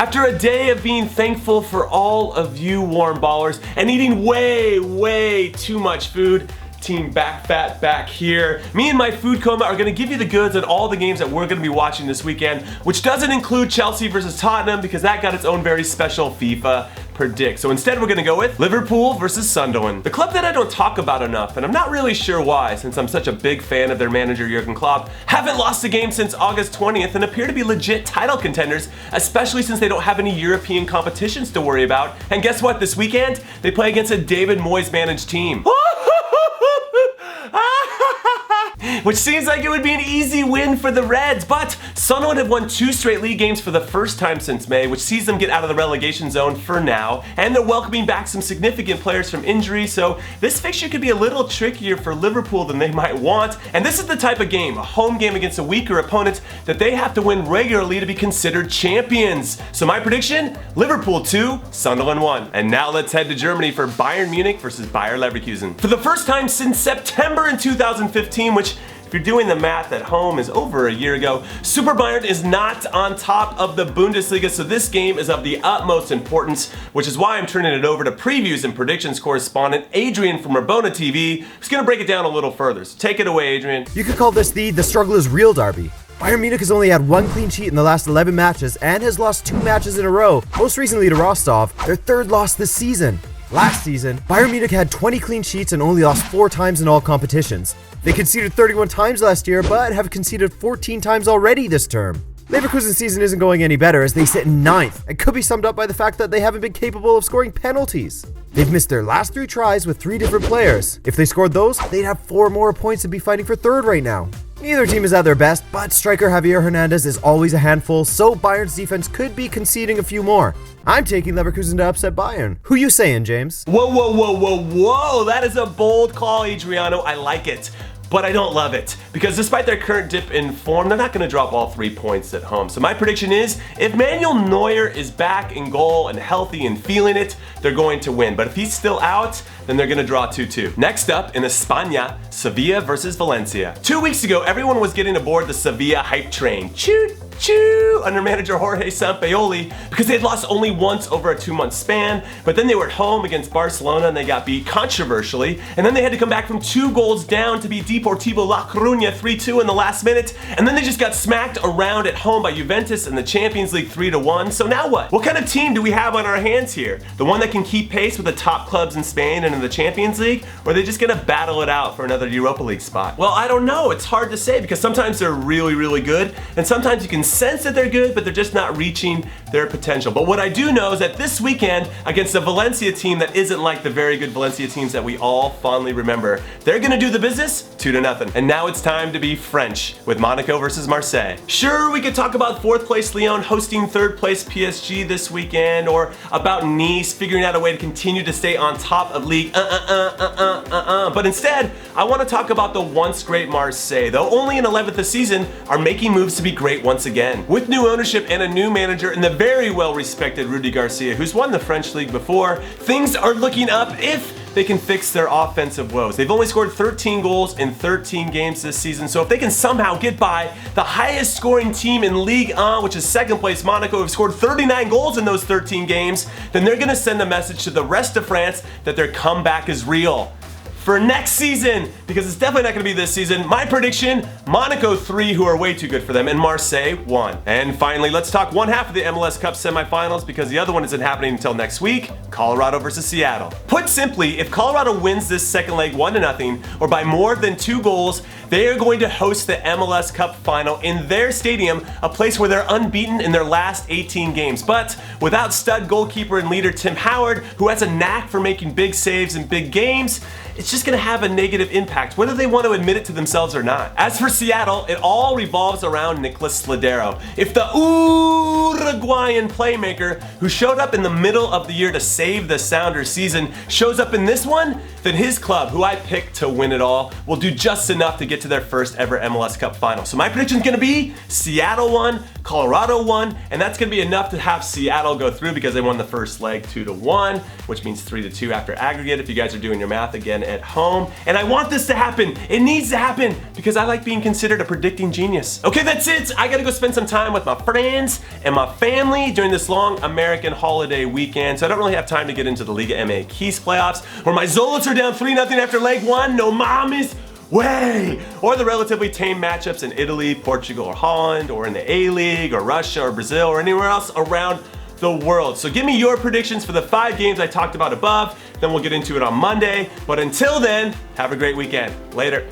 After a day of being thankful for all of you warm ballers and eating way too much food, Team Back Fat back here, me and my food coma are going to give you the goods on all the games that we're going to be watching this weekend, which doesn't include Chelsea versus Tottenham because that got its own very special FIFA predict. So instead we're going to go with Liverpool versus Sunderland, the club that I don't talk about enough, and I'm not really sure why since I'm such a big fan of their manager Jurgen Klopp. Haven't lost a game since August 20th and appear to be legit title contenders, especially since they don't have any European competitions to worry about. And guess what, this weekend they play against a David Moyes managed team. Which seems like it would be an easy win for the Reds, but Sunderland have won 2 straight league games for the first time since May, which sees them get out of the relegation zone for now, and they're welcoming back some significant players from injury, so this fixture could be a little trickier for Liverpool than they might want, and this is the type of game, a home game against a weaker opponent, that they have to win regularly to be considered champions. So my prediction, Liverpool 2, Sunderland 1. And now let's head to Germany for Bayern Munich versus Bayer Leverkusen. For the first time since September in 2015, which if you're doing the math at home is over a year ago, Super Bayern is not on top of the Bundesliga, so this game is of the utmost importance, which is why I'm turning it over to Previews and Predictions Correspondent Adrian from Rabona TV, who's going to break it down a little further. So take it away, Adrian. You could call this the struggle is real derby. Bayern Munich has only had 1 clean sheet in the last 11 matches and has lost 2 matches in a row, most recently to Rostov, their 3rd loss this season. Last season, Bayern Munich had 20 clean sheets and only lost 4 times in all competitions. They conceded 31 times last year, but have conceded 14 times already this term. Leverkusen's season isn't going any better as they sit in 9th, and could be summed up by the fact that they haven't been capable of scoring penalties. They've missed their last 3 tries with 3 different players. If they scored those, they'd have 4 more points and be fighting for 3rd right now. Neither team is at their best, but striker Javier Hernandez is always a handful, so Bayern's defense could be conceding a few more. I'm taking Leverkusen to upset Bayern. Who you saying, James? Whoa, that is a bold call, Adriano. I like it. But I don't love it, because despite their current dip in form, they're not going to drop all 3 points at home. So my prediction is, if Manuel Neuer is back in goal and healthy and feeling it, they're going to win. But if he's still out, then they're going to draw 2-2. Next up, in España, Sevilla versus Valencia. 2 weeks ago, everyone was getting aboard the Sevilla hype train. Choo under manager Jorge Sampaoli because they had lost only once over a 2-month span, but then they were at home against Barcelona and they got beat controversially, and then they had to come back from 2 goals down to beat Deportivo La Coruña 3-2 in the last minute, and then they just got smacked around at home by Juventus in the Champions League 3-1. So now what? What kind of team do we have on our hands here? The one that can keep pace with the top clubs in Spain and in the Champions League, or are they just gonna battle it out for another Europa League spot? Well, I don't know. It's hard to say because sometimes they're really good, and sometimes you can sense that they're good, but they're just not reaching their potential. But what I do know is that this weekend against a Valencia team that isn't like the very good Valencia teams that we all fondly remember, they're gonna do the business 2-0. And now it's time to be French with Monaco versus Marseille. Sure, we could talk about 4th place Lyon hosting 3rd place PSG this weekend, or about Nice figuring out a way to continue to stay on top of league. But instead, I want to talk about the once great Marseille, though only in 11th this season, are making moves to be great once again. With new ownership and a new manager in the very well-respected Rudy Garcia, who's won the French league before, things are looking up if they can fix their offensive woes. They've only scored 13 goals in 13 games this season, so if they can somehow get by the highest scoring team in Ligue 1, which is 2nd place Monaco, who've scored 39 goals in those 13 games, then they're gonna send a message to the rest of France that their comeback is real. For next season, because it's definitely not going to be this season, my prediction, Monaco 3, who are way too good for them, and Marseille 1. And finally, let's talk one half of the MLS Cup semifinals because the other one isn't happening until next week, Colorado versus Seattle. Put simply, if Colorado wins this second leg 1-0 or by more than 2 goals, they are going to host the MLS Cup final in their stadium, a place where they're unbeaten in their last 18 games. But without stud goalkeeper and leader Tim Howard, who has a knack for making big saves in big games, it's just going to have a negative impact, whether they want to admit it to themselves or not. As for Seattle, it all revolves around Nicolas Sladero. If the Uruguayan playmaker, who showed up in the middle of the year to save the Sounders season, shows up in this one, then his club, who I picked to win it all, will do just enough to get get to their first ever MLS Cup final. So my prediction is going to be Seattle won, Colorado won, and that's going to be enough to have Seattle go through because they won the first leg 2-1, which means 3-2 after aggregate if you guys are doing your math again at home. And I want this to happen. It needs to happen because I like being considered a predicting genius. Okay, that's it. I got to go spend some time with my friends and my family during this long American holiday weekend, so I don't really have time to get into the Liga MX playoffs where my Zolot's are down 3-0 after leg 1. No mames. Way! Or the relatively tame matchups in Italy, Portugal, or Holland, or in the A-League, or Russia, or Brazil, or anywhere else around the world. So give me your predictions for the 5 games I talked about above, then we'll get into it on Monday. But until then, have a great weekend. Later.